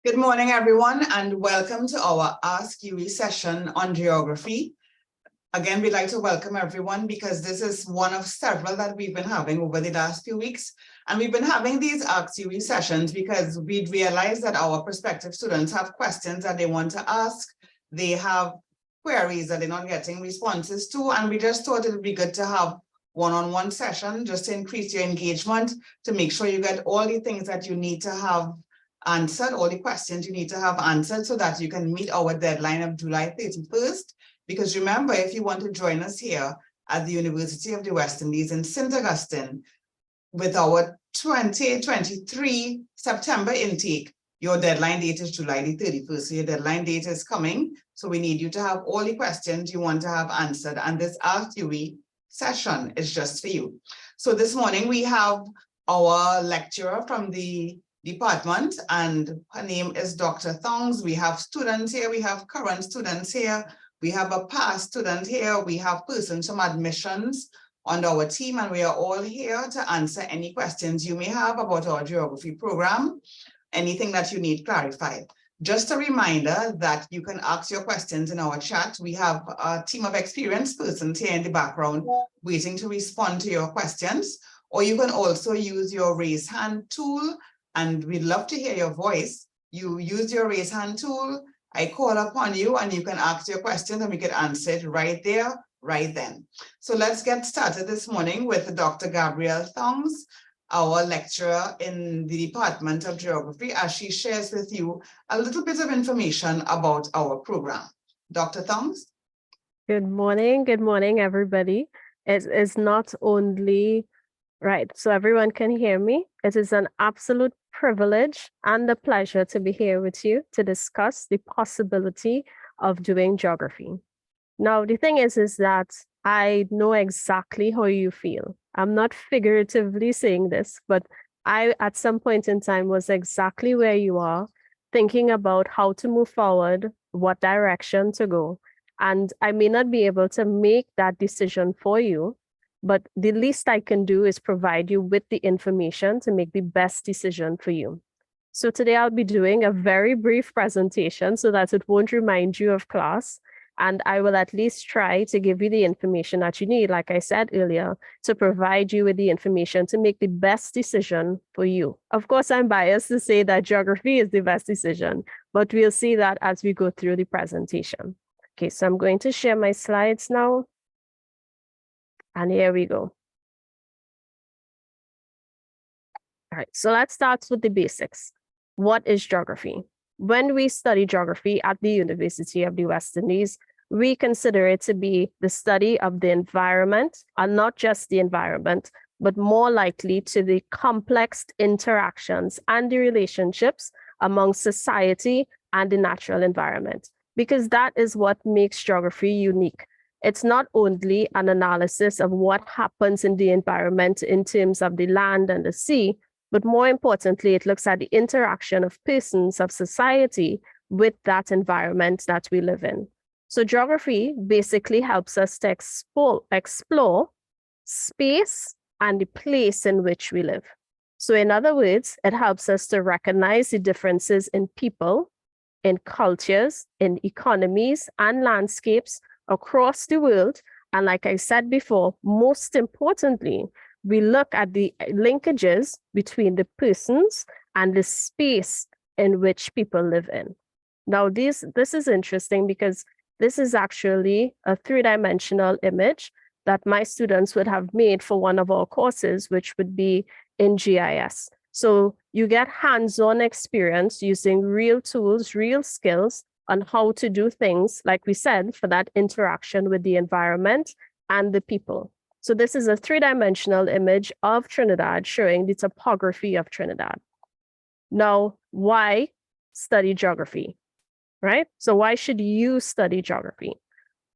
Good morning, everyone, and welcome to our Ask UWI session on geography. Again, we'd like to welcome everyone because this is one of several that we've been having over the last few weeks. And we've been having these Ask UWI sessions because we'd realized that our prospective students have questions that they want to ask. They have queries that they're not getting responses to, and we just thought it would be good to have one-on-one session just to increase your engagement, to make sure you get all the things that you need to have answered, all the questions you need to have answered so that you can meet our deadline of July 31st. Because remember, if you want to join us here at the University of the West Indies in St. Augustine with our 2023 September intake, your deadline date is July the 31st. So your deadline date is coming. So we need you to have all the questions you want to have answered. And this Ask UWI session is just for you. So this morning we have our lecturer from the department, and her name is Dr. Thongs. We have students here, we have current students here, we have a past student here, we have persons from admissions on our team, and we are all here to answer any questions you may have about our geography program, anything that you need clarified. Just a reminder that you can ask your questions in our chat. We have a team of experienced persons here in the background waiting to respond to your questions, or you can also use your raise hand tool. And we'd love to hear your voice. You use your raise hand tool, I call upon you and you can ask your question and we can answer it right there, right then. So let's get started this morning with Dr. Gabrielle Thongs, our lecturer in the Department of Geography, as she shares with you a little bit of information about our program. Dr. Thongs? Good morning, everybody. It is not only right, so everyone can hear me. It is an absolute privilege and a pleasure to be here with you to discuss the possibility of doing geography. Now, the thing is that I know exactly how you feel. I'm not figuratively saying this, but I, at some point in time, was exactly where you are, thinking about how to move forward, what direction to go. And I may not be able to make that decision for you, but the least I can do is provide you with the information to make the best decision for you. So today I'll be doing a very brief presentation so that it won't remind you of class. And I will at least try to give you the information that you need, like I said earlier, to provide you with the information to make the best decision for you. Of course, I'm biased to say that geography is the best decision, but we'll see that as we go through the presentation. Okay, so I'm going to share my slides now. And here we go. All right, so let's start with the basics. What is geography? When we study geography at the University of the West Indies, we consider it to be the study of the environment, and not just the environment, but more likely to the complex interactions and the relationships among society and the natural environment, because that is what makes geography unique. It's not only an analysis of what happens in the environment in terms of the land and the sea, but more importantly, it looks at the interaction of persons, of society with that environment that we live in. So geography basically helps us to explore space and the place in which we live. So in other words, it helps us to recognize the differences in people, in cultures, in economies and landscapes across the world. And like I said before, most importantly, we look at the linkages between the persons and the space in which people live in. Now, this is interesting because this is actually a three-dimensional image that my students would have made for one of our courses, which would be in GIS. So you get hands-on experience using real tools, real skills, on how to do things, like we said, for that interaction with the environment and the people. So this is a three-dimensional image of Trinidad showing the topography of Trinidad. Now, why study geography, right? So why should you study geography?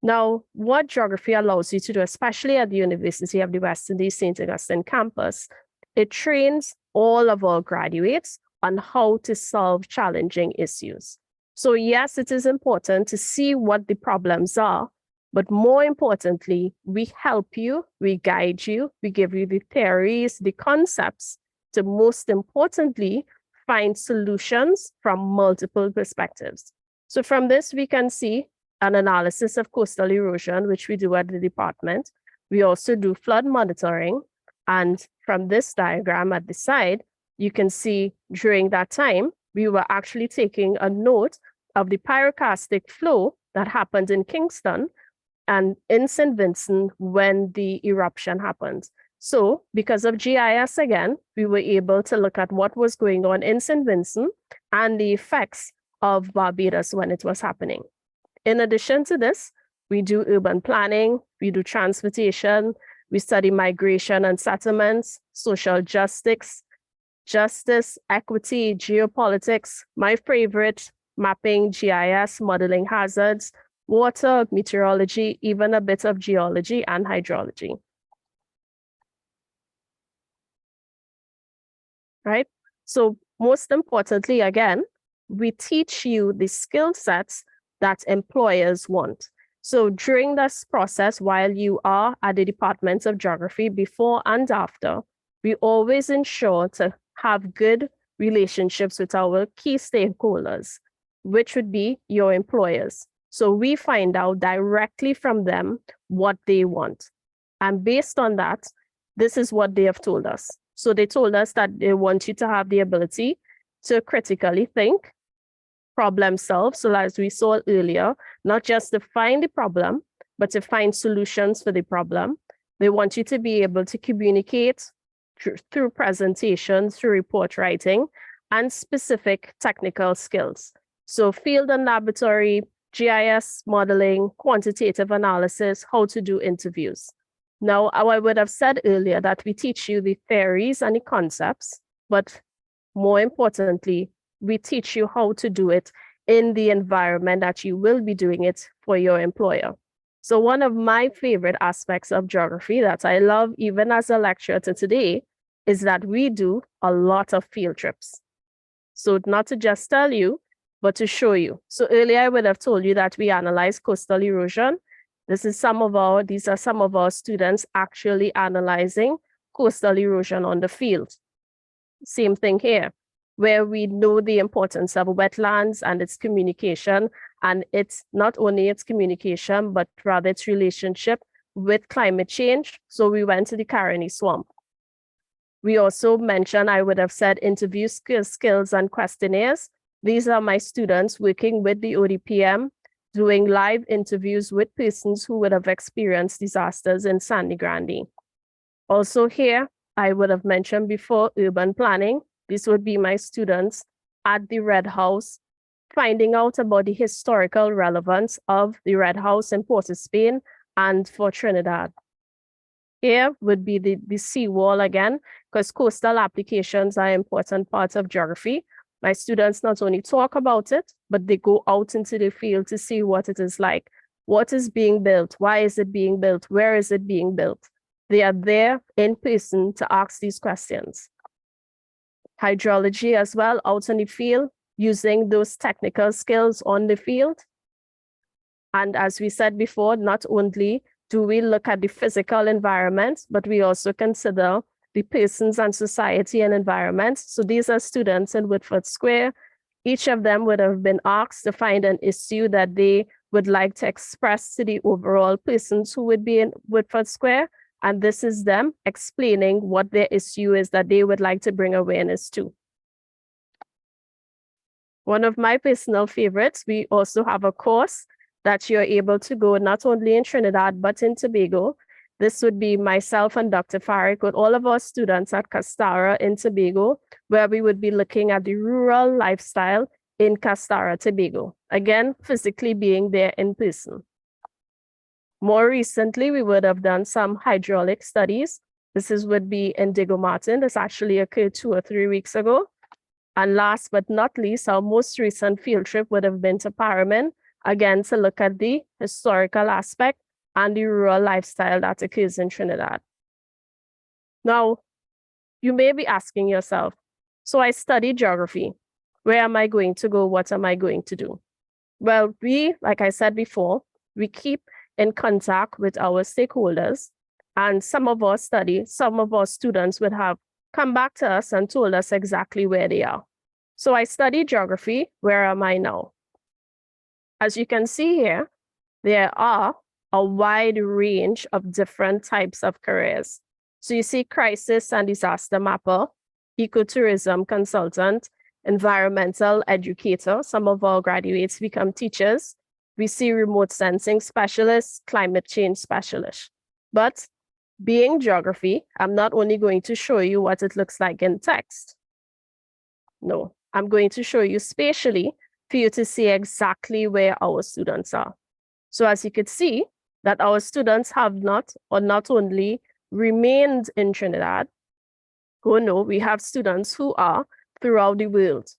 Now, what geography allows you to do, especially at the University of the West Indies St. Augustine campus, it trains all of our graduates on how to solve challenging issues. So yes, it is important to see what the problems are, but more importantly, we help you, we guide you, we give you the theories, the concepts to most importantly, find solutions from multiple perspectives. So from this, we can see an analysis of coastal erosion, which we do at the department. We also do flood monitoring. And from this diagram at the side, you can see during that time, we were actually taking a note of the pyroclastic flow that happened in Kingston and in St. Vincent when the eruption happened. So because of GIS again, we were able to look at what was going on in St. Vincent and the effects of Barbados when it was happening. In addition to this, we do urban planning, we do transportation, we study migration and settlements, social justice, equity, geopolitics, my favorite, mapping, GIS, modeling hazards, water, meteorology, even a bit of geology and hydrology. Right? So most importantly, again, we teach you the skill sets that employers want. So during this process, while you are at the Department of Geography, before and after, we always ensure to have good relationships with our key stakeholders, which would be your employers. So we find out directly from them what they want. And based on that, this is what they have told us. So they told us that they want you to have the ability to critically think, problem solve. So as we saw earlier, not just to find the problem, but to find solutions for the problem. They want you to be able to communicate through presentations, through report writing, and specific technical skills. So field and laboratory, GIS modeling, quantitative analysis, how to do interviews. Now, I would have said earlier that we teach you the theories and the concepts, but more importantly, we teach you how to do it in the environment that you will be doing it for your employer. So one of my favorite aspects of geography that I love even as a lecturer to today is that we do a lot of field trips. So not to just tell you, but to show you. So earlier I would have told you that we analyze coastal erosion. These are some of our students actually analyzing coastal erosion on the field. Same thing here, where we know the importance of wetlands and its communication, and it's not only its communication, but rather its relationship with climate change. So we went to the Caroni Swamp. We also mentioned, I would have said, interview skills and questionnaires. These are my students working with the ODPM, doing live interviews with persons who would have experienced disasters in Sandy Grande. Also here, I would have mentioned before, urban planning. This would be my students at the Red House, finding out about the historical relevance of the Red House in Port of Spain and for Trinidad. Here would be the seawall again, because coastal applications are an important part of geography. My students not only talk about it, but they go out into the field to see what it is like. What is being built? Why is it being built? Where is it being built? They are there in person to ask these questions. Hydrology as well, out in the field, using those technical skills on the field. And as we said before, not only do we look at the physical environment, but we also consider the persons and society and environment. So these are students in Woodford Square. Each of them would have been asked to find an issue that they would like to express to the overall persons who would be in Woodford Square. And this is them explaining what their issue is that they would like to bring awareness to. One of my personal favorites, we also have a course that you're able to go not only in Trinidad, but in Tobago. This would be myself and Dr. Farik with all of our students at Castara in Tobago, where we would be looking at the rural lifestyle in Castara, Tobago. Again, physically being there in person. More recently, we would have done some hydraulic studies. Would be in Diego Martin. This actually occurred 2 or 3 weeks ago. And last but not least, our most recent field trip would have been to Paramin, again, to look at the historical aspect and the rural lifestyle that occurs in Trinidad. Now, you may be asking yourself, so I study geography. Where am I going to go? What am I going to do? Well, like I said before, we keep in contact with our stakeholders, and some of our students would have come back to us and told us exactly where they are. So I studied geography. Where am I now? As you can see here, there are a wide range of different types of careers. So you see crisis and disaster mapper, ecotourism consultant, environmental educator. Some of our graduates become teachers. We see remote sensing specialists, climate change specialists. But being geography, I'm not only going to show you what it looks like in text. No, I'm going to show you spatially for you to see exactly where our students are. So as you could see, that our students have not only remained in Trinidad. Oh no, we have students who are throughout the world.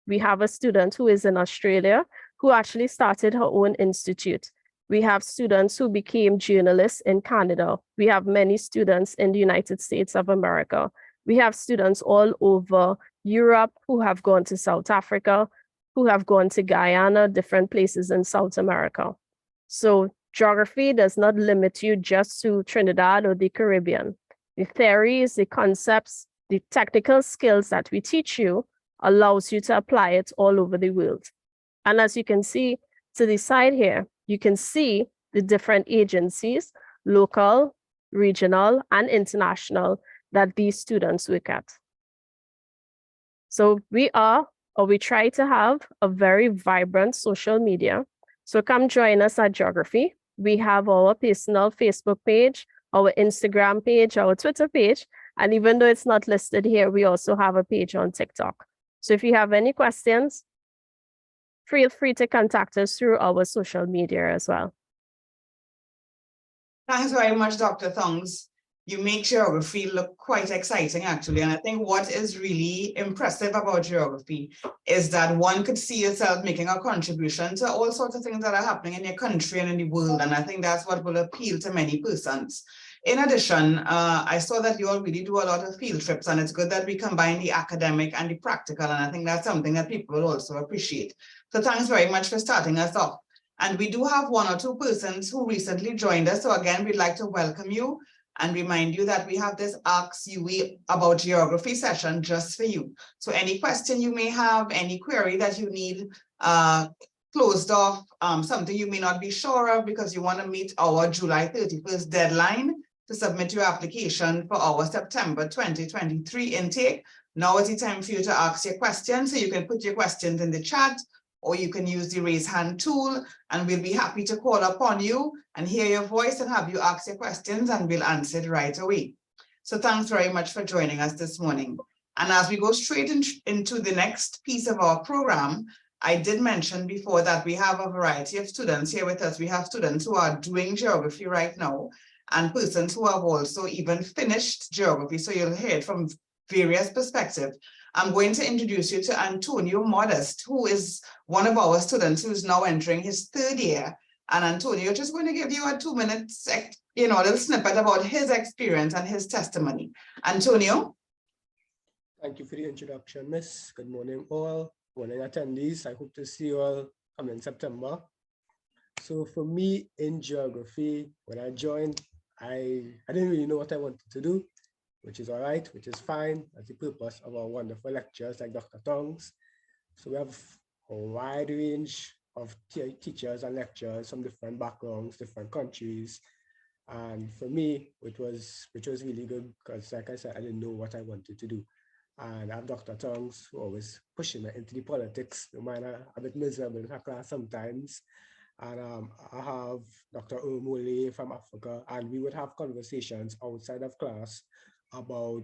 We have a student who is in Australia who actually started her own institute. We have students who became journalists in Canada. We have many students in the United States of America. We have students all over Europe who have gone to South Africa, who have gone to Guyana, different places in South America. So geography does not limit you just to Trinidad or the Caribbean. The theories, the concepts, the technical skills that we teach you allows you to apply it all over the world. And as you can see to the side here, you can see the different agencies, local, regional, and international, that these students work at. So we try to have a very vibrant social media. So come join us at Geography. We have our personal Facebook page, our Instagram page, our Twitter page, and even though it's not listed here, we also have a page on TikTok. So if you have any questions, feel free to contact us through our social media as well. Thanks very much, Dr. Thongs. You make geography look quite exciting, actually. And I think what is really impressive about geography is that one could see yourself making a contribution to all sorts of things that are happening in your country and in the world. And I think that's what will appeal to many persons. In addition, I saw that you all really do a lot of field trips, and it's good that we combine the academic and the practical. And I think that's something that people will also appreciate. So thanks very much for starting us off. And we do have one or two persons who recently joined us. So again, we'd like to welcome you and remind you that we have this Ask UWI about Geography session just for you. So any question you may have, any query that you need closed off, something you may not be sure of because you want to meet our July 31st deadline to submit your application for our September 2023 intake. Now is the time for you to ask your questions. So you can put your questions in the chat, or you can use the raise hand tool, and we'll be happy to call upon you and hear your voice and have you ask your questions, and we'll answer it right away. So thanks very much for joining us this morning. And as we go straight into the next piece of our program, I did mention before that we have a variety of students here with us. We have students who are doing geography right now and persons who have also even finished geography. So you'll hear it from various perspectives. I'm going to introduce you to Antonio Modest, who is one of our students who's now entering his third year. And Antonio, just going to give you a 2 minutes, little snippet about his experience and his testimony. Antonio? Thank you for the introduction, Miss. Good morning, all. Good morning, attendees. I hope to see you all in September. So for me in geography, when I joined, I didn't really know what I wanted to do, which is all right, which is fine. That's the purpose of our wonderful lectures like Dr. Tongs. So we have a wide range of teachers and lecturers from different backgrounds, different countries. And for me, which was really good because, like I said, I didn't know what I wanted to do. And I have Dr. Tongs who always pushing me into the politics, no matter a bit miserable in her class sometimes. And I have Dr. Umole from Africa, and we would have conversations outside of class about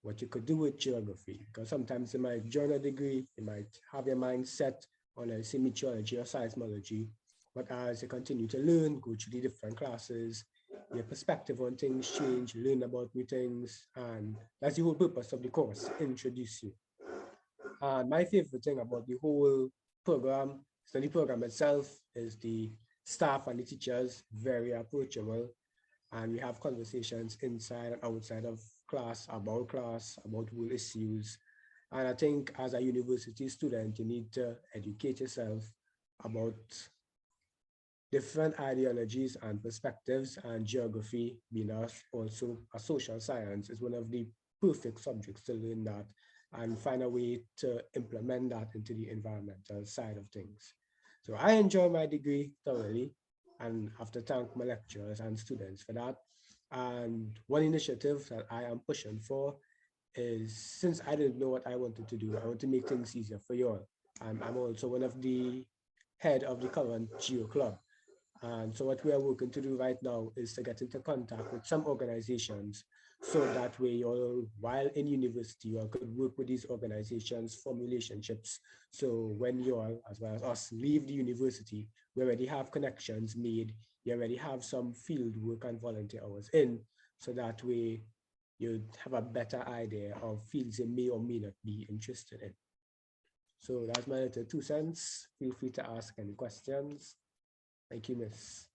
what you could do with geography. Because sometimes you might join a degree, you might have your mind set on, let's say, meteorology or seismology, but as you continue to learn, go through the different classes, your perspective on things change, learn about new things, and that's the whole purpose of the course, introduce you. And my favorite thing about the whole program, study program itself, is the staff and the teachers very approachable, and we have conversations inside and outside of class about world issues. And I think as a university student, you need to educate yourself about different ideologies and perspectives, and geography, being also a social science, is one of the perfect subjects to learn that. and find a way to implement that into the environmental side of things. So I enjoy my degree thoroughly and have to thank my lecturers and students for that. And one initiative that I am pushing for is, since I didn't know what I wanted to do, I want to make things easier for you all. I'm also one of the head of the current GEO Club. And so what we are working to do right now is to get into contact with some organizations so that way you all, while in university, you all could work with these organizations, form relationships. So when you all, as well as us, leave the university, we already have connections made, you already have some field work and volunteer hours in, so that way you have a better idea of fields you may or may not be interested in. So that's my little 2 cents. Feel free to ask any questions. Thank you, Miss.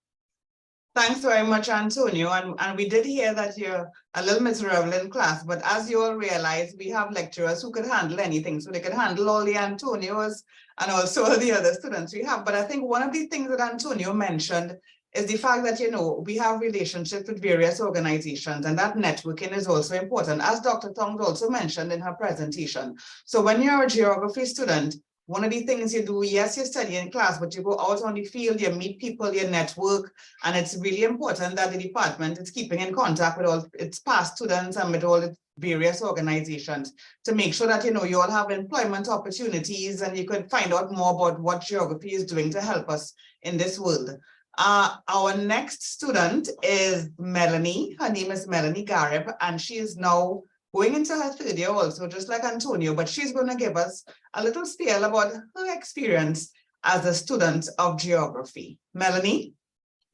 Thanks very much, Antonio. And we did hear that you're a little miserable in class, but as you all realize, we have lecturers who could handle anything. So they could handle all the Antonios and also all the other students we have. But I think one of the things that Antonio mentioned is the fact that, you know, we have relationships with various organizations, and that networking is also important, as Dr. Thong also mentioned in her presentation. So when you're a geography student, one of the things you do, yes, you study in class, but you go out on the field, you meet people, you network, and it's really important that the department is keeping in contact with all its past students and with all its various organizations to make sure that, you know, you all have employment opportunities and you could find out more about what geography is doing to help us in this world. Our next student is Melanie. Her name is Melanie Garib, and she is now going into her third year also, just like Antonio, but she's going to give us a little spiel about her experience as a student of geography. Melanie?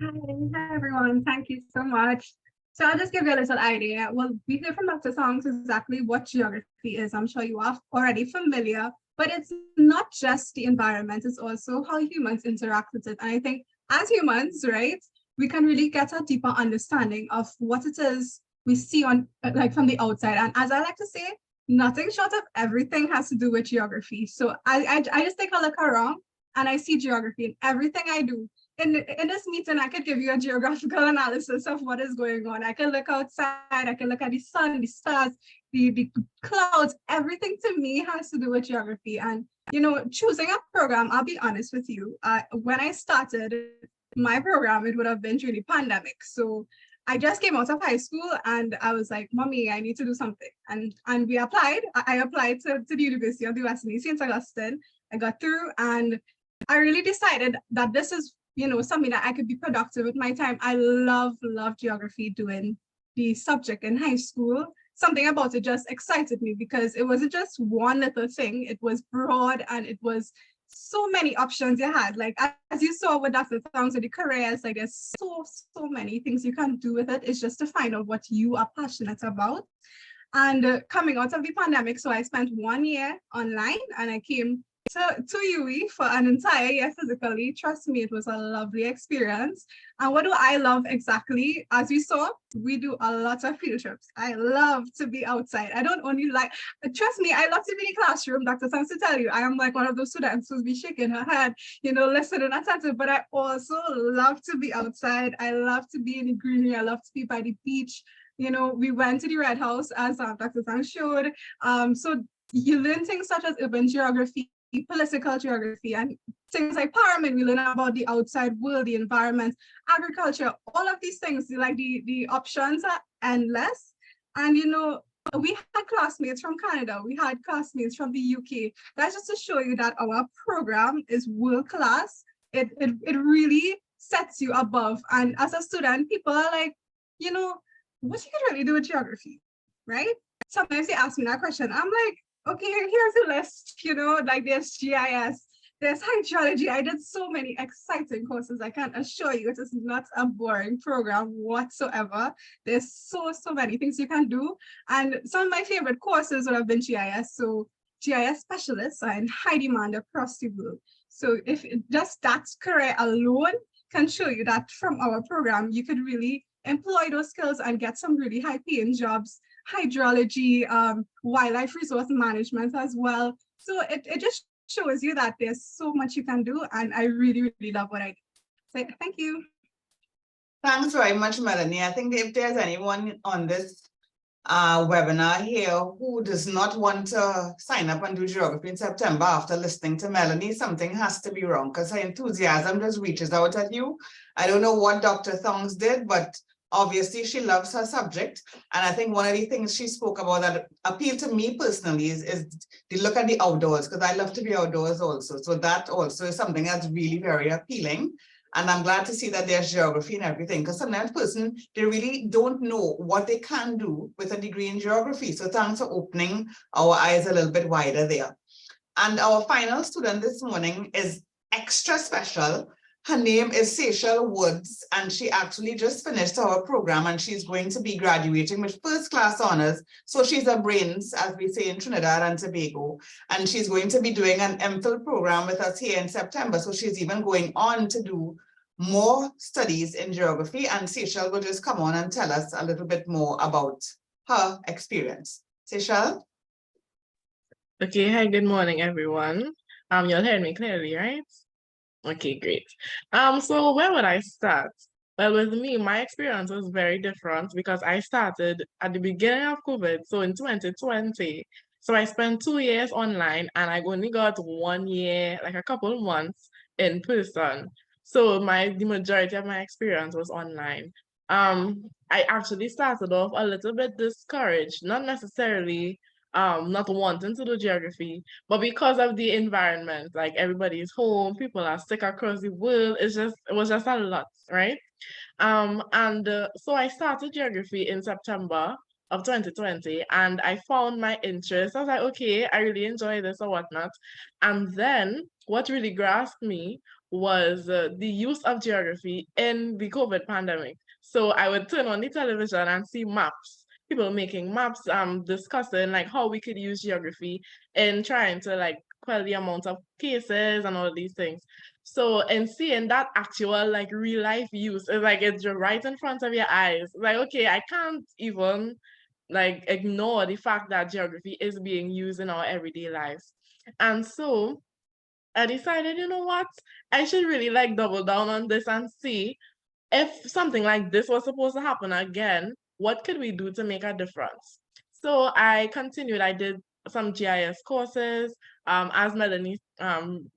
Hi everyone, thank you so much. So I'll just give you a little idea. Well, we hear from Dr. Songs exactly what geography is. I'm sure you are already familiar, but it's not just the environment, it's also how humans interact with it. And I think as humans, right, we can really get a deeper understanding of what it is we see on, like, from the outside. And as I like to say, nothing short of everything has to do with geography. So I just take a look around and I see geography in everything I do. In this meeting, I could give you a geographical analysis of what is going on. I can look outside, I can look at the sun, the stars, the clouds. Everything to me has to do with geography. And, you know, choosing a program, I'll be honest with you, when I started my program, it would have been during the pandemic. So I just came out of high school and I was like, Mommy, I need to do something. And we applied. I applied to the University of the West Indies, St. Augustine. I got through and I really decided that this is, you know, something that I could be productive with my time. I love geography, doing the subject in high school. Something about it just excited me because it wasn't just one little thing. It was broad and it was so many options you had. Like, as you saw with Dr. Thongs with the careers, like there's so many things you can do with it. It's just to find out what you are passionate about. And coming out of the pandemic, so I spent 1 year online and I came to UWI for an entire year physically. Trust me, it was a lovely experience. And what do I love exactly? As we saw, we do a lot of field trips. I love to be outside. I don't only like, trust me, I love to be in the classroom. Dr. Thongs to tell you, I am like one of those students who's be shaking her head, you know, listening attentive, but I also love to be outside. I love to be in the greenery. I love to be by the beach. You know, we went to the Red House, as Dr. Thongs showed. So you learn things such as urban geography, political geography, and things like pyramid. We learn about the outside world, the environment, agriculture, all of these things. Like the options are endless. And you know, we had classmates from Canada, we had classmates from the UK. That's just to show you that our program is world class. It really sets you above. And as a student, people are like, you know, what you could really do with geography, right? Sometimes they ask me that question. I'm like, okay, here's a list, you know, like there's GIS, there's hydrology. I did so many exciting courses. I can assure you it is not a boring program whatsoever. There's so many things you can do. And some of my favorite courses would have been GIS. So GIS specialists are in high demand across the world. So if just that career alone can show you that from our program, you could really employ those skills and get some really high paying jobs. Hydrology, wildlife resource management as well. So it just shows you that there's so much you can do, and I really love what I do. So thank you. Thanks very much, Melanie. I think if there's anyone on this webinar here, who does not want to sign up and do geography in September after listening to Melanie, something has to be wrong because her enthusiasm just reaches out at you. I don't know what Dr. Thongs did, but obviously she loves her subject. And I think one of the things she spoke about that appealed to me personally is the look at the outdoors, because I love to be outdoors also. So that also is something that's really very appealing. And I'm glad to see that there's geography and everything, because sometimes they really don't know what they can do with a degree in geography. So thanks for opening our eyes a little bit wider there. And our final student this morning is extra special. Her name is Seychelle Woods, and she actually just finished our program, and she's going to be graduating with first class honors. So she's a brains, as we say in Trinidad and Tobago, and she's going to be doing an MPhil program with us here in September. So she's even going on to do more studies in geography, and Seychelle will just come on and tell us a little bit more about her experience. Seychelle? Okay, hi, good morning, everyone. You'll hear me clearly, right? Okay, great. So where would I start? Well, with me, my experience was very different because I started at the beginning of COVID, so in 2020. So I spent 2 years online and I only got 1 year, like a couple of months in person. So the majority of my experience was online. I actually started off a little bit discouraged, not necessarily not wanting to do geography, but because of the environment, like everybody's home, people are sick across the world, it was just a lot, right? So I started geography in September of 2020, and I found my interest. I was like, okay, I really enjoy this or whatnot. And then what really grasped me was the use of geography in the COVID pandemic. So I would turn on the television and see maps, people making maps, discussing like how we could use geography in trying to like quell the amount of cases and all these things. So and seeing that actual like real life use is like it's right in front of your eyes. Like, okay, I can't even like ignore the fact that geography is being used in our everyday lives. And so I decided, you know what, I should really like double down on this and see if something like this was supposed to happen again, what could we do to make a difference? So I continued, I did some GIS courses. As Melanie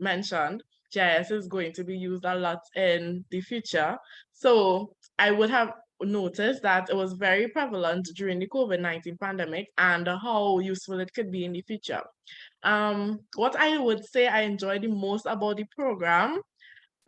mentioned, GIS is going to be used a lot in the future. So I would have noticed that it was very prevalent during the COVID-19 pandemic and how useful it could be in the future. What I would say I enjoyed the most about the program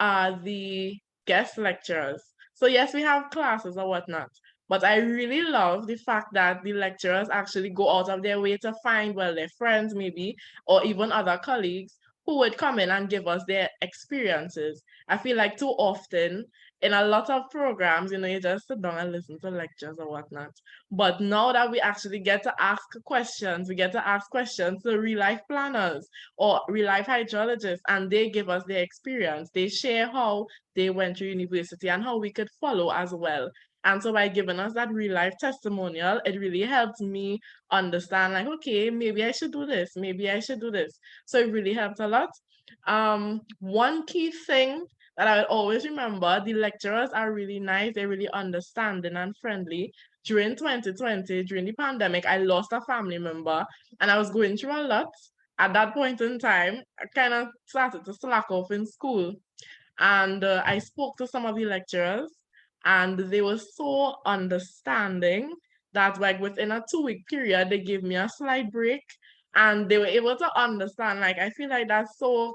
are the guest lecturers. So yes, we have classes or whatnot, but I really love the fact that the lecturers actually go out of their way to find, well, their friends maybe, or even other colleagues who would come in and give us their experiences. I feel like too often in a lot of programs, you just sit down and listen to lectures or whatnot. But now that we actually get to ask questions, we get to ask questions to real life planners or real life hydrologists, and they give us their experience. They share how they went to university and how we could follow as well. And so by giving us that real life testimonial, it really helped me understand like, okay, maybe I should do this, maybe I should do this. So it really helped a lot. One key thing that I would always remember, the lecturers are really nice, they're really understanding and friendly. During 2020, during the pandemic, I lost a family member and I was going through a lot. At that point in time, I kind of started to slack off in school. And I spoke to some of the lecturers and they were so understanding that like within a 2-week period, they gave me a slight break and they were able to understand. Like, I feel like that's so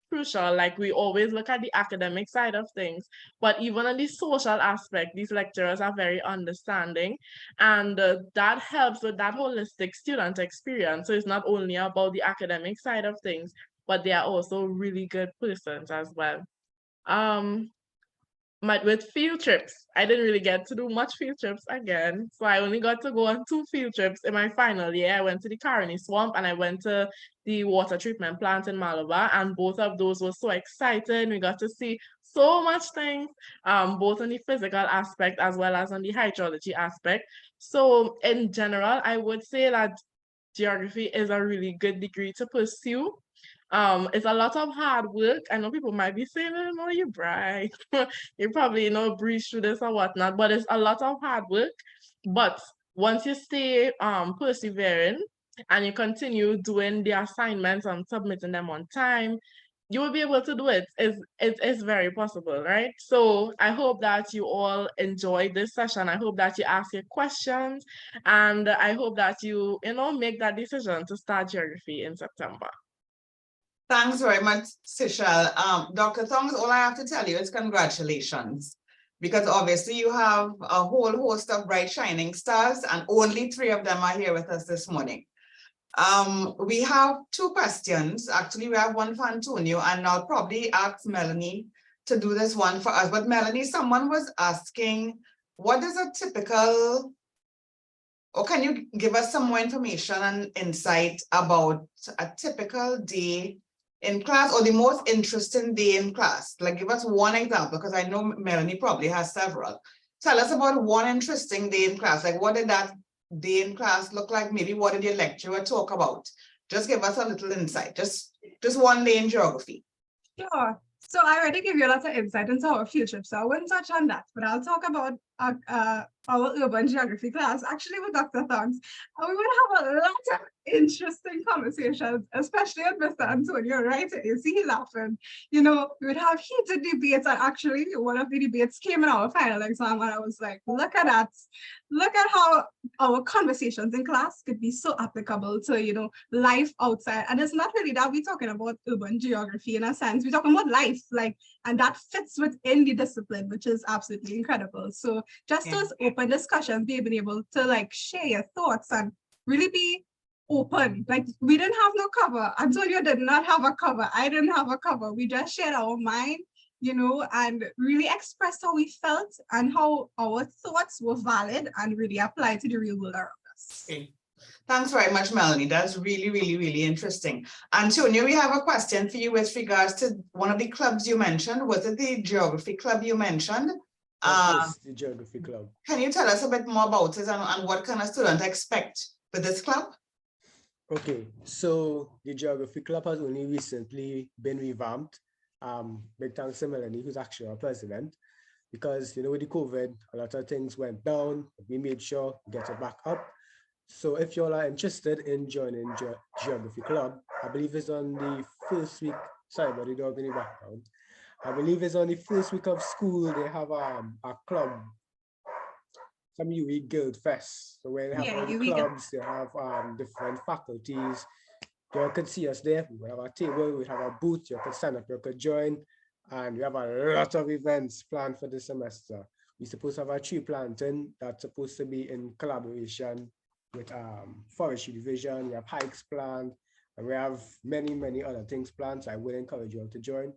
crucial. Like, we always look at the academic side of things, but even on the social aspect, these lecturers are very understanding, and that helps with that holistic student experience. So it's not only about the academic side of things, but they are also really good persons as well. With field trips, I didn't really get to do much field trips again. So I only got to go on 2 field trips in my final year. I went to the Caroni Swamp and I went to the water treatment plant in Malabar, and both of those were so exciting. We got to see so much things, both on the physical aspect as well as on the hydrology aspect. So in general, I would say that geography is a really good degree to pursue. It's a lot of hard work. I know people might be saying, oh, no, you're bright. You probably, breeze through this or whatnot, but it's a lot of hard work. But once you stay persevering and you continue doing the assignments and submitting them on time, you will be able to do it. It's very possible, right? So I hope that you all enjoyed this session. I hope that you ask your questions, and I hope that you make that decision to start geography in September. Thanks very much, Sishal. Dr. Thongs, all I have to tell you is congratulations, because obviously you have a whole host of bright shining stars and only 3 of them are here with us this morning. We have 2 questions. Actually, we have one for Antonio, and I'll probably ask Melanie to do this one for us. But Melanie, someone was asking, what is a typical, or can you give us some more information and insight about a typical day in class, or the most interesting day in class? Like, give us one example, because I know Melanie probably has several. Tell us about one interesting day in class. Like, what did that day in class look like? Maybe what did your lecturer talk about? Just give us a little insight. Just one day in geography. Sure. So I already gave you a lot of insight into our future, so I wouldn't touch on that, but I'll talk about our urban geography class, actually with Dr. Thongs. And we would have a lot of interesting conversations, especially with Mr. Antonio, right? You see, he's laughing. We would have heated debates, and actually one of the debates came in our final exam, and I was like, look at that. Look at how our conversations in class could be so applicable to, life outside. And it's not really that we're talking about urban geography in a sense. We're talking about life, and that fits within the discipline, which is absolutely incredible. So just those open discussions, being able to share your thoughts and really be open. We didn't have no cover. Antonio did not have a cover. I didn't have a cover. We just shared our mind, and really expressed how we felt and how our thoughts were valid and really applied to the real world around us. Okay. Thanks very much, Melanie. That's really, really, really interesting. Antonio, we have a question for you with regards to one of the clubs you mentioned. Was it the geography club you mentioned? Yes, the geography club. Can you tell us a bit more about it and what kind of student expect with this club? Okay, so the geography club has only recently been revamped. Big thanks to Melanie, who's actually our president, because with the COVID, a lot of things went down. We made sure to get it back up. So if you all are interested in joining geography club, I believe it's on the first week. Sorry about the dog in the background. I believe it's on the first week of school. They have a club, some UWI Guild Fest. So where they have all the clubs, they have different faculties. You all could see us there. We have a table, we have a booth, you could stand up, you could join. And we have a lot of events planned for the semester. We're supposed to have a tree planting that's supposed to be in collaboration with forestry division. We have hikes planned, and we have many, many other things planned. So I would encourage you all to join.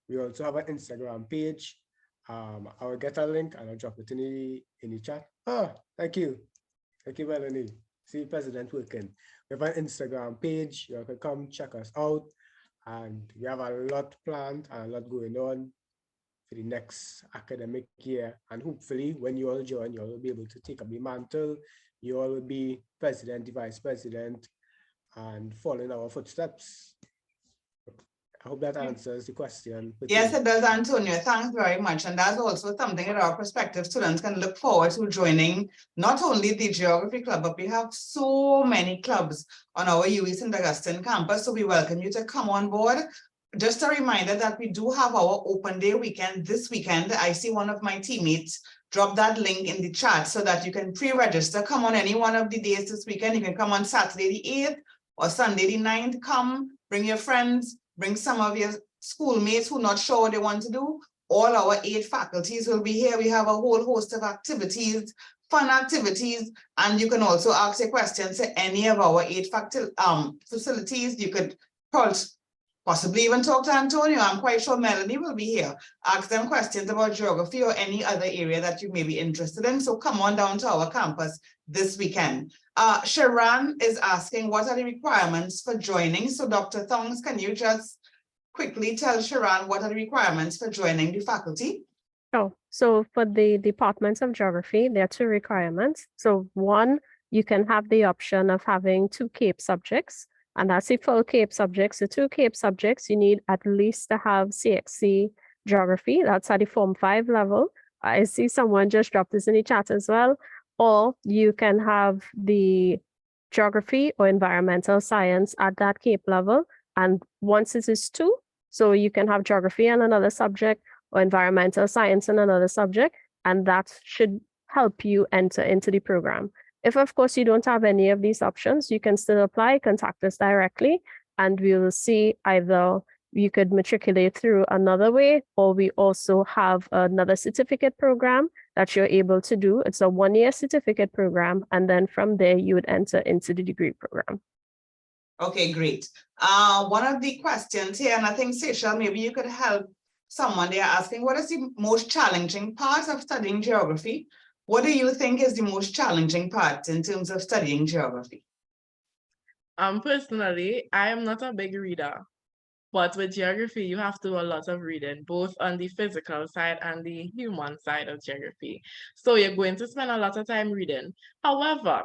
We also have an Instagram page. I will get a link and I'll drop it in the chat. Oh, thank you. Thank you, Melanie. See President working. We have an Instagram page. You can come check us out. And we have a lot planned and a lot going on for the next academic year. And hopefully when you all join, you all will be able to take up the mantle. You all will be president, the vice president, and follow in our footsteps. I hope that answers the question. Yes, it does, Antonio. Thanks very much. And that's also something that our prospective students can look forward to joining, not only the Geography Club, but we have so many clubs on our UWI St. Augustine campus. So we welcome you to come on board. Just a reminder that we do have our open day weekend this weekend. I see one of my teammates drop that link in the chat so that you can pre-register. Come on any one of the days this weekend. You can come on Saturday the 8th or Sunday the 9th. Come, bring your friends. Bring some of your schoolmates who are not sure what they want to do. All our 8 faculties will be here. We have a whole host of activities, fun activities, and you can also ask your questions to any of our 8 facilities. You could possibly even talk to Antonio. I'm quite sure Melanie will be here. Ask them questions about geography or any other area that you may be interested in. So come on down to our campus this weekend. Sharon is asking, what are the requirements for joining? So Dr. Thongs, can you just quickly tell Sharon what are the requirements for joining the faculty? Oh, so for the departments of geography, there are 2 requirements. So one, you can have the option of having 2 CAPE subjects, and that's the full CAPE subjects. So 2 CAPE subjects, you need at least to have CXC geography. That's at the Form 5 level. I see someone just dropped this in the chat as well. or you can have the geography or environmental science at that CAPE level. And once it is 2, so you can have geography and another subject or environmental science and another subject, and that should help you enter into the program. If, of course, you don't have any of these options, you can still apply, contact us directly, and we will see either you could matriculate through another way, or we also have another certificate program that you're able to do. It's a 1-year certificate program, and then from there you would enter into the degree program. Okay, great. One of the questions here, and I think Seychelle, maybe you could help someone. They are asking, what is the most challenging part of studying geography? What do you think is the most challenging part in terms of studying geography? Personally, I am not a big reader, but with geography, you have to do a lot of reading, both on the physical side and the human side of geography. So you're going to spend a lot of time reading. However,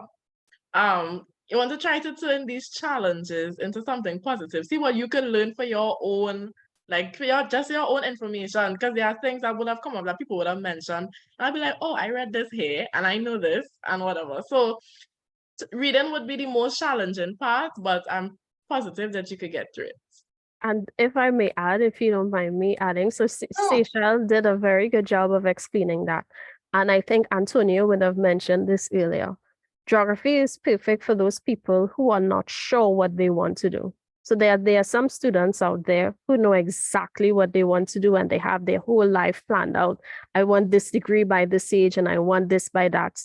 you want to try to turn these challenges into something positive. See what you can learn for your own, like for just your own information, because there are things that would have come up that people would have mentioned. And I'd be like, oh, I read this here and I know this and whatever. So reading would be the most challenging part, but I'm positive that you could get through it. And if I may add, if you don't mind me adding, so Oh. Seychelle did a very good job of explaining that. And I think Antonio would have mentioned this earlier. Geography is perfect for those people who are not sure what they want to do. So there are some students out there who know exactly what they want to do and they have their whole life planned out. I want this degree by this age and I want this by that.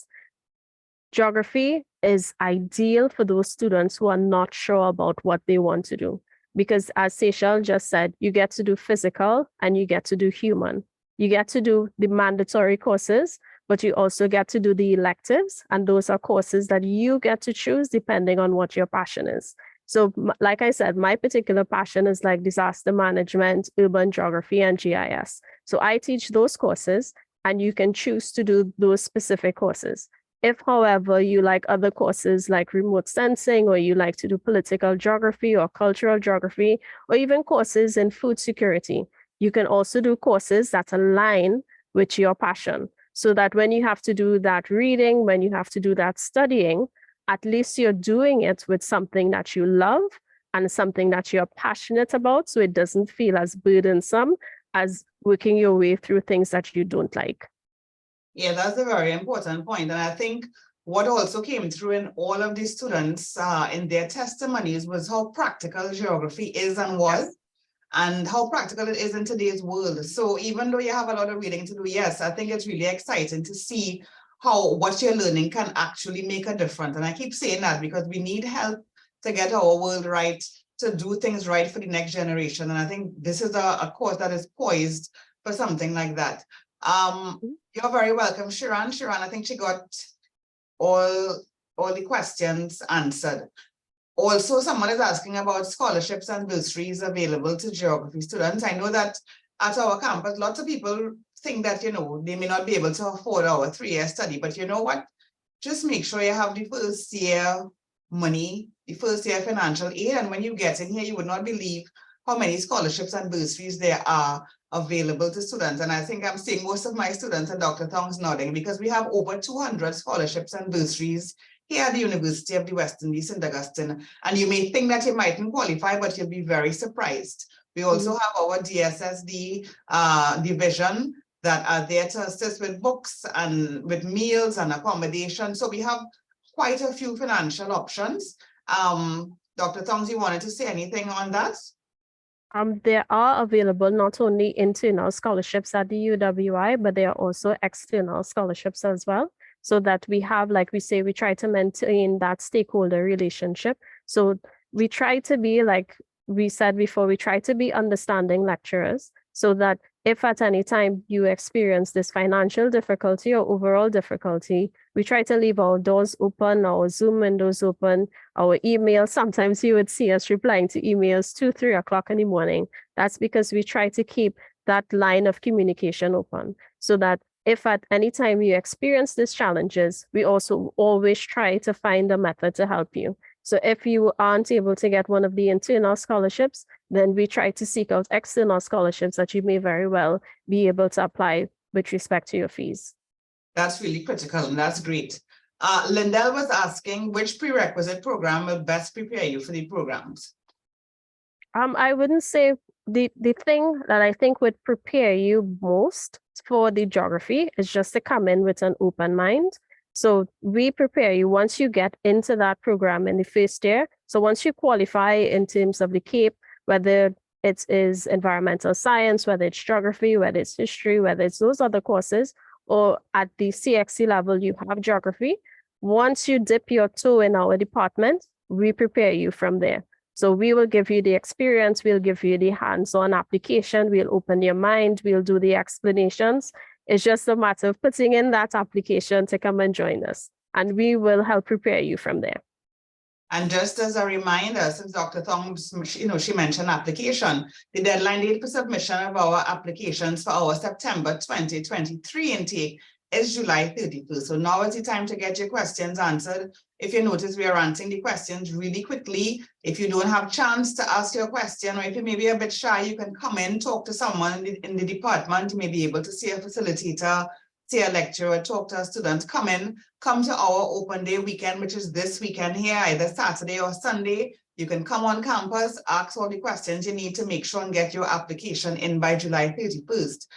Geography is ideal for those students who are not sure about what they want to do. Because as Seychelle just said, you get to do physical and you get to do human. You get to do the mandatory courses, but you also get to do the electives. And those are courses that you get to choose depending on what your passion is. So like I said, my particular passion is like disaster management, urban geography, and GIS. So I teach those courses and you can choose to do those specific courses. If, however, you like other courses like remote sensing, or you like to do political geography or cultural geography, or even courses in food security, you can also do courses that align with your passion. So that when you have to do that reading, when you have to do that studying, at least you're doing it with something that you love and something that you're passionate about, so it doesn't feel as burdensome as working your way through things that you don't like. Yeah, that's a very important point. And I think what also came through in all of the students in their testimonies was how practical geography is and was, and how practical it is in today's world. So even though you have a lot of reading to do, yes, I think it's really exciting to see how what you're learning can actually make a difference. And I keep saying that because we need help to get our world right, to do things right for the next generation. And I think this is a course that is poised for something like that. You're very welcome, Shiran. Shiran, I think she got all the questions answered. Also, someone is asking about scholarships and bursaries available to geography students. I know that at our campus, lots of people think that, they may not be able to afford our 3-year study, but you know what? Just make sure you have the first year money, the first year financial aid, and when you get in here, you would not believe how many scholarships and bursaries there are available to students. And I think I'm seeing most of my students, and Dr. Thong's nodding, because we have over 200 scholarships and bursaries here at the University of the West Indies, St. Augustine. And you may think that you mightn't qualify, but you'll be very surprised. We also have our DSSD division that are there to assist with books and with meals and accommodation. So we have quite a few financial options. Dr. Thongs, you wanted to say anything on that? There are available not only internal scholarships at the UWI, but there are also external scholarships as well. So that we have, like we say, we try to maintain that stakeholder relationship. So we try to be, like we said before, we try to be understanding lecturers, so that if at any time you experience this financial difficulty or overall difficulty, we try to leave our doors open, our Zoom windows open, our email. Sometimes you would see us replying to emails 2, 3 o'clock in the morning. That's because we try to keep that line of communication open, so that if at any time you experience these challenges, we also always try to find a method to help you. So if you aren't able to get one of the internal scholarships, then we try to seek out external scholarships that you may very well be able to apply with respect to your fees. That's really critical, and that's great. Lindell was asking which prerequisite program will best prepare you for the programs? I wouldn't say the thing that I think would prepare you most for the geography is just to come in with an open mind. So we prepare you once you get into that program in the first year. So once you qualify in terms of the CAPE, whether it is environmental science, whether it's geography, whether it's history, whether it's those other courses, or at the CXC level, you have geography. Once you dip your toe in our department, we prepare you from there. So we will give you the experience, we'll give you the hands-on application, we'll open your mind, we'll do the explanations. It's just a matter of putting in that application to come and join us, and we will help prepare you from there. And just as a reminder, since Dr. Thomas, she mentioned application, the deadline date for submission of our applications for our September 2023 intake is July 31st. So now is the time to get your questions answered. If you notice, we are answering the questions really quickly. If you don't have a chance to ask your question, or if you may be a bit shy, you can come in, talk to someone in the department. You may be able to see a facilitator, see a lecturer, talk to a student. Come to our open day weekend, which is this weekend here, either Saturday or Sunday. You can come on campus, ask all the questions you need to make sure and get your application in by July 31st.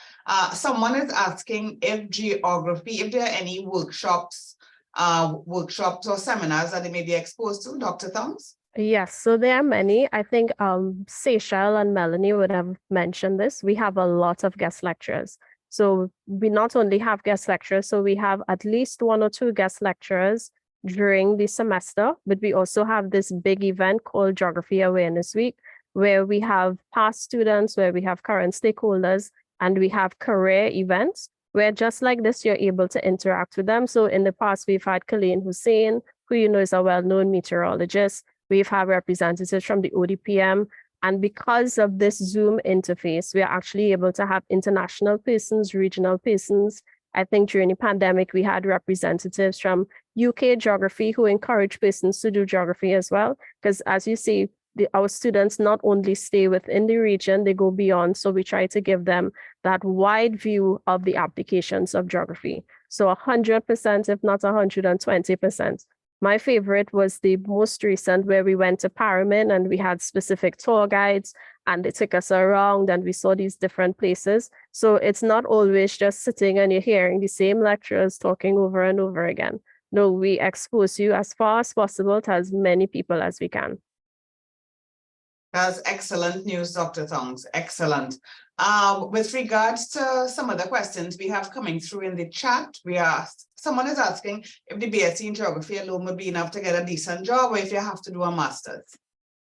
Someone is asking if geography, if there are any workshops or seminars that they may be exposed to, Dr. Thomas? Yes, so there are many. I think Seychelle and Melanie would have mentioned this. We have a lot of guest lecturers. So we not only have guest lecturers, so we have at least 1 or 2 guest lecturers during the semester, but we also have this big event called Geography Awareness Week, where we have past students, where we have current stakeholders, and we have career events, where just like this, you're able to interact with them. So in the past, we've had Khaleen Hussein, who you know is a well-known meteorologist. We've had representatives from the ODPM. And because of this Zoom interface, we are actually able to have international persons, regional persons. I think during the pandemic, we had representatives from UK geography who encourage persons to do geography as well. Because as you see, our students not only stay within the region, they go beyond. So we try to give them that wide view of the applications of geography. So 100%, if not 120%. My favorite was the most recent, where we went to Paramin and we had specific tour guides and they took us around and we saw these different places. So it's not always just sitting and you're hearing the same lecturers talking over and over again. No, we expose you as far as possible to as many people as we can. That's excellent news, Dr. Thongs. Excellent. With regards to some of the questions we have coming through in the chat, someone is asking if the BSc in geography alone would be enough to get a decent job, or if you have to do a master's.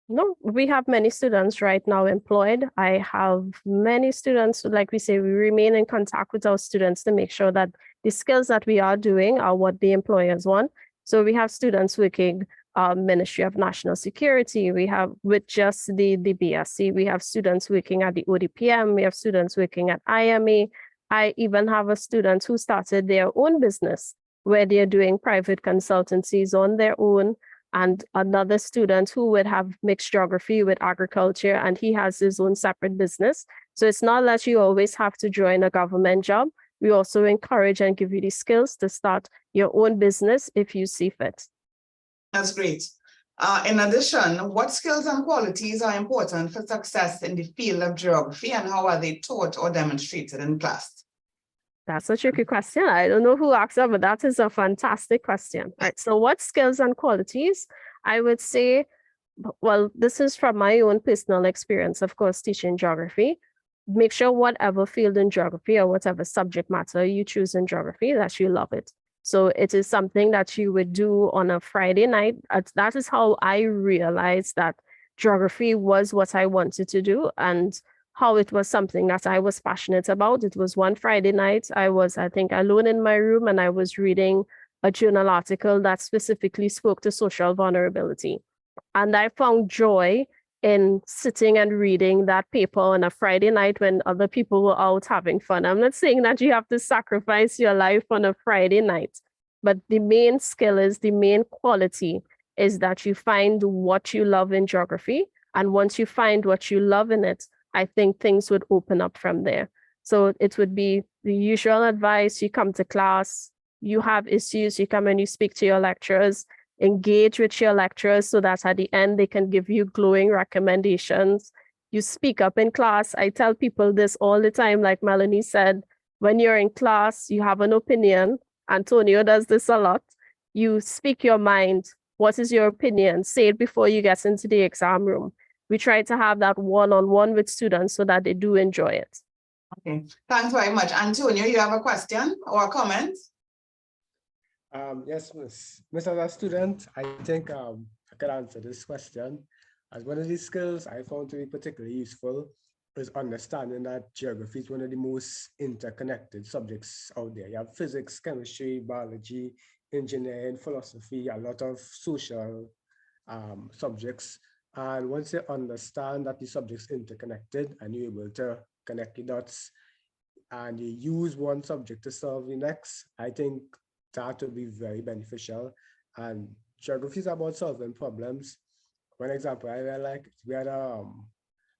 No, we have many students right now employed. I have many students, like we say, we remain in contact with our students to make sure that the skills that we are doing are what the employers want. So we have students working Ministry of National Security. We have with just the BSc, we have students working at the ODPM. We have students working at IMA. I even have a student who started their own business where they're doing private consultancies on their own, and another student who would have mixed geography with agriculture, and he has his own separate business. So it's not that you always have to join a government job. We also encourage and give you the skills to start your own business if you see fit. That's great. In addition, what skills and qualities are important for success in the field of geography, and how are they taught or demonstrated in class? That's a tricky question. I don't know who asked that, but that is a fantastic question. Right. So what skills and qualities? I would say, well, this is from my own personal experience, of course, teaching geography. Make sure whatever field in geography or whatever subject matter you choose in geography, that you love it. So it is something that you would do on a Friday night. That is how I realized that geography was what I wanted to do, and how it was something that I was passionate about. It was one Friday night. I was, I think, alone in my room, and I was reading a journal article that specifically spoke to social vulnerability. And I found joy in sitting and reading that paper on a Friday night when other people were out having fun. I'm not saying that you have to sacrifice your life on a Friday night, but the main skill is, the main quality is that you find what you love in geography. And once you find what you love in it, I think things would open up from there. So it would be the usual advice: you come to class, you have issues, you come and you speak to your lecturers, engage with your lecturers so that at the end they can give you glowing recommendations. You speak up in class. I tell people this all the time, like Melanie said, when you're in class, you have an opinion. Antonio does this a lot. You speak your mind. What is your opinion? Say it before you get into the exam room. We try to have that one-on-one with students so that they do enjoy it. Okay, thanks very much. Antonio, you have a question or a comment? Yes, Miss. As a student, I think I could answer this question. As one of these skills I found to be particularly useful is understanding that geography is one of the most interconnected subjects out there. You have physics, chemistry, biology, engineering, philosophy, a lot of social subjects. And once you understand that the subjects interconnected and you're able to connect the dots and you use one subject to solve the next, I think that would be very beneficial. And geography is about solving problems. One example I really like, we had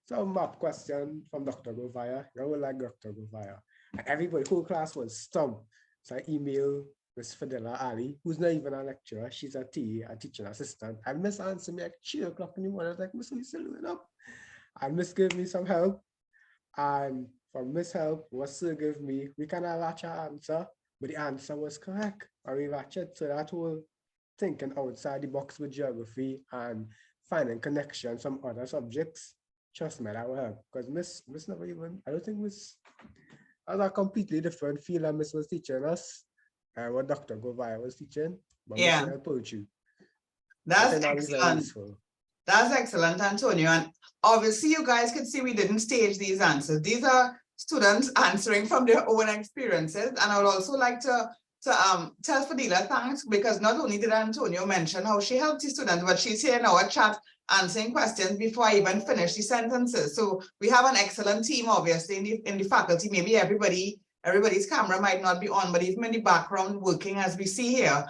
some map question from Dr. Govaya. I would like Dr. Govaya. And everybody, whole class was stumped. So I emailed Miss Fadela Ali, who's not even a lecturer. She's a TA, a teaching assistant. And Miss answered me at 3 o'clock in the morning. I was like, Miss, we still doing up? And Miss gave me some help. And from Miss help, what Sir gave me, we kind of latch our answer, but the answer was correct. Or we latch it. So that whole thinking outside the box with geography and finding connections from other subjects, trust me, that will help. Because Miss never even, I don't think Miss, that was a completely different field that Miss was teaching us and what Dr. Govaya was teaching. But Yeah. Miss poetry. That's excellent. That's excellent, Antonio. And obviously you guys can see we didn't stage these answers. These are students answering from their own experiences. And I would also like to tell Fadila thanks, because not only did Antonio mention how she helped the students, but she's here in our chat answering questions before I even finish the sentences. So we have an excellent team, obviously, in the faculty. Maybe everybody's camera might not be on, but even in the background working as we see here,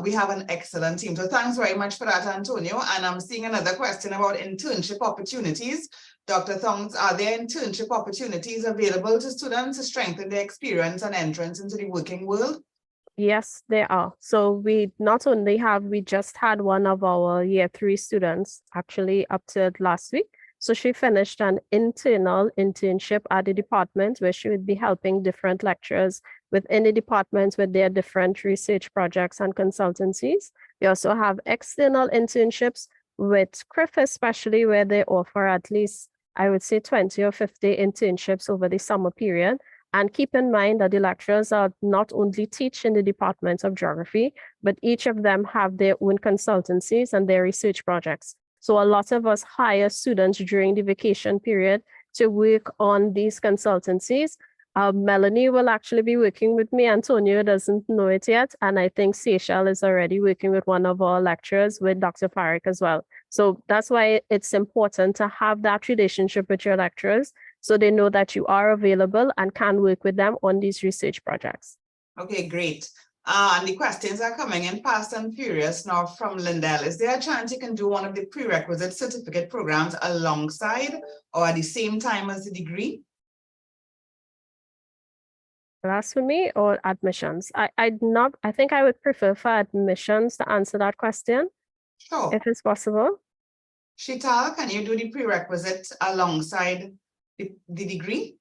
we have an excellent team. So thanks very much for that, Antonio. And I'm seeing another question about internship opportunities. Dr. Thongs, are there internship opportunities available to students to strengthen their experience and entrance into the working world? Yes, there are. So we not only have, we just had one of our year 3 students actually up to last week. So she finished an internal internship at the department where she would be helping different lecturers within the department with their different research projects and consultancies. We also have external internships with CRIF, especially where they offer at least, I would say 20 or 50 internships over the summer period. And keep in mind that the lecturers are not only teaching the Department of Geography, but each of them have their own consultancies and their research projects. So a lot of us hire students during the vacation period to work on these consultancies. Melanie will actually be working with me. Antonio doesn't know it yet. And I think Seychelle is already working with one of our lecturers, with Dr. Farik as well. So that's why it's important to have that relationship with your lecturers, so they know that you are available and can work with them on these research projects. Okay, great. And the questions are coming in fast and furious now from Lindell. Is there a chance you can do one of the prerequisite certificate programs alongside or at the same time as the degree? Blasphemy or admissions? I think I would prefer for admissions to answer that question. Sure. If it's possible. Shital, can you do the prerequisite alongside the degree?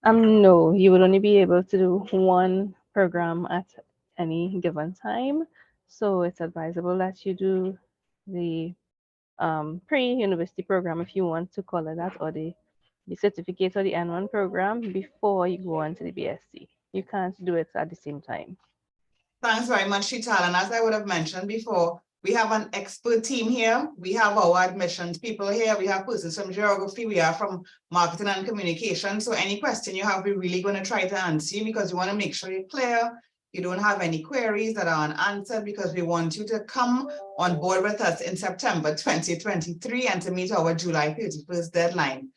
No, you would only be able to do one program at any given time. So it's advisable that you do the pre-university program, if you want to call it that, or the certificate or the N1 program before you go on to the BSc. You can't do it at the same time. Thanks very much, Shital. And as I would have mentioned before, we have an expert team here. We have our admissions people here. We have persons from geography. We are from marketing and communication. So any question you have, we're really going to try to answer you, because we want to make sure you're clear. You don't have any queries that are unanswered, because we want you to come on board with us in September 2023 and to meet our July 31st deadline.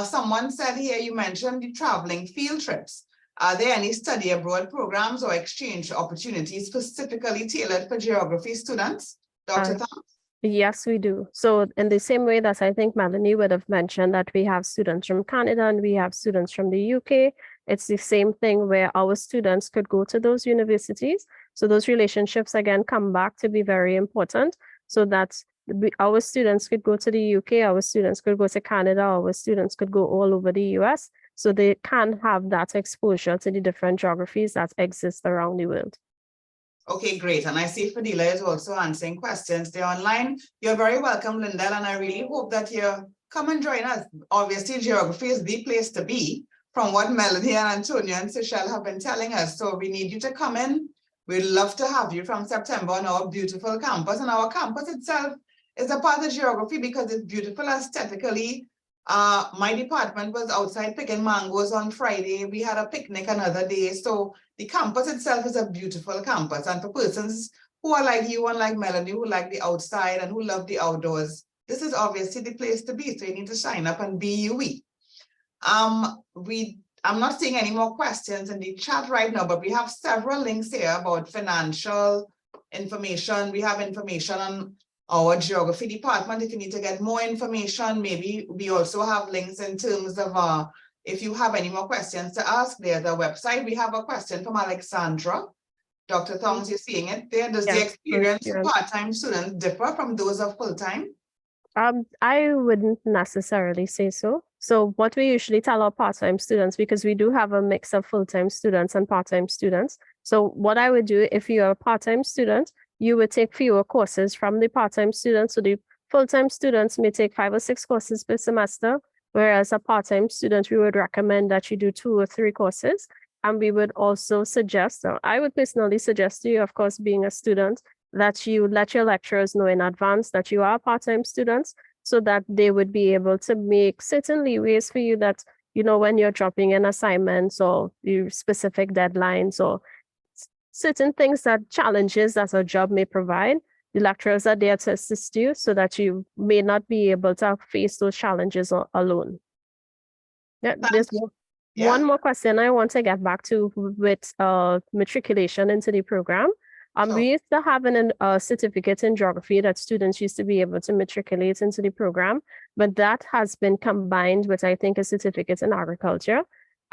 Someone said here, you mentioned the traveling field trips. Are there any study abroad programs or exchange opportunities specifically tailored for geography students? Dr. Thom? Yes, we do. So in the same way that I think Melanie would have mentioned that we have students from Canada and we have students from the UK, it's the same thing where our students could go to those universities. So those relationships again come back to be very important, so that our students could go to the UK, our students could go to Canada, our students could go all over the US, so they can have that exposure to the different geographies that exist around the world. Okay, great. And I see Fadila is also answering questions there online. You're very welcome, Lindell, and I really hope that you come and join us. Obviously, geography is the place to be, from what Melody and Antonio and Seychelle have been telling us. So we need you to come in. We'd love to have you from September on our beautiful campus. And our campus itself is a part of geography because it's beautiful aesthetically. My department was outside picking mangoes on Friday. We had a picnic another day. So the campus itself is a beautiful campus. And for persons who are like you and like Melanie, who like the outside and who love the outdoors, this is obviously the place to be. So you need to sign up and be UWI. I'm not seeing any more questions in the chat right now, but we have several links here about financial information. We have information on our geography department. If you need to get more information, maybe we also have links in terms of if you have any more questions to ask, there's a website. We have a question from Alexandra. Dr. Thongs, you're seeing it there. Does the experience of part-time students differ from those of full-time? I wouldn't necessarily say so. So what we usually tell our part-time students, because we do have a mix of full-time students and part-time students. So what I would do, if you're a part-time student, you would take fewer courses from the part-time students. So the full-time students may take 5 or 6 courses per semester, whereas a part-time student, we would recommend that you do 2 or 3 courses. And we would also suggest, or I would personally suggest to you, of course, being a student, that you let your lecturers know in advance that you are part-time students, so that they would be able to make certain leeways for you that, you know, when you're dropping in assignments or specific deadlines or certain things, that challenges that a job may provide, the lecturers are there to assist you so that you may not be able to face those challenges alone. Yeah, there's one more question I want to get back to with matriculation into the program. We used to have a certificate in geography that students used to be able to matriculate into the program, but that has been combined with, I think, a certificate in agriculture.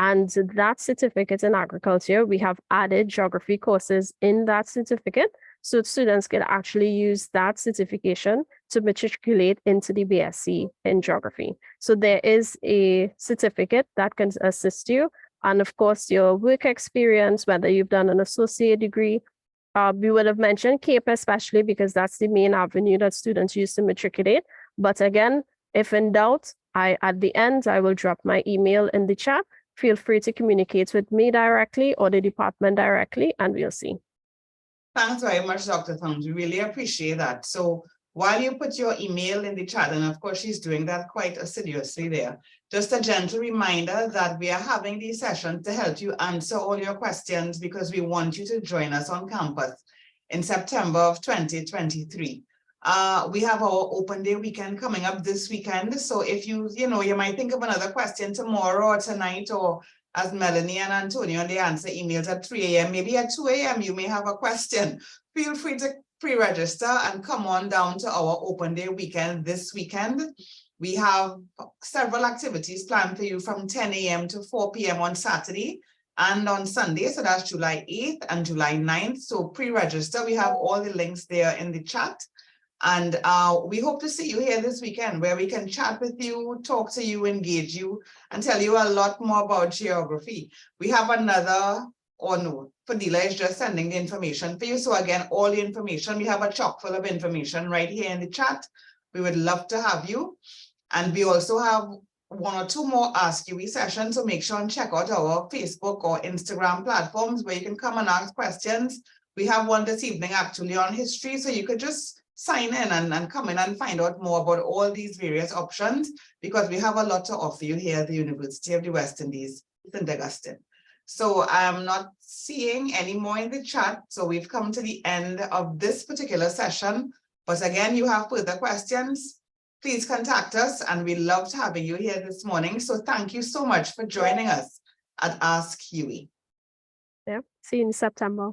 And that certificate in agriculture, we have added geography courses in that certificate, so students can actually use that certification to matriculate into the BSc in geography. So there is a certificate that can assist you. And of course, your work experience, whether you've done an associate degree, we would have mentioned CAPE especially because that's the main avenue that students use to matriculate. But again, if in doubt, at the end, I will drop my email in the chat. Feel free to communicate with me directly or the department directly, and we'll see. Thanks very much, Dr. Thongs. We really appreciate that. So while you put your email in the chat, and of course she's doing that quite assiduously there, just a gentle reminder that we are having these sessions to help you answer all your questions, because we want you to join us on campus in September of 2023. We have our open day weekend coming up this weekend. So if you might think of another question tomorrow or tonight, or as Melanie and Antonio, they answer emails at 3 a.m. Maybe at 2 a.m. you may have a question. Feel free to pre-register and come on down to our open day weekend this weekend. We have several activities planned for you from 10 a.m. to 4 p.m. on Saturday and on Sunday. So that's July 8th and July 9th. So pre-register. We have all the links there in the chat. And we hope to see you here this weekend, where we can chat with you, talk to you, engage you, and tell you a lot more about geography. We have another, Fadila is just sending the information for you. So again, all the information, we have a chock full of information right here in the chat. We would love to have you. And we also have 1 or 2 more Ask UWI sessions. So make sure and check out our Facebook or Instagram platforms where you can come and ask questions. We have one this evening actually on history. So you could just sign in and come in and find out more about all these various options, because we have a lot to offer you here at the University of the West Indies, St. Augustine. So I'm not seeing any more in the chat. So we've come to the end of this particular session. But again, you have further questions, please contact us, and we loved having you here this morning. So thank you so much for joining us at Ask UWI. Yeah, see you in September.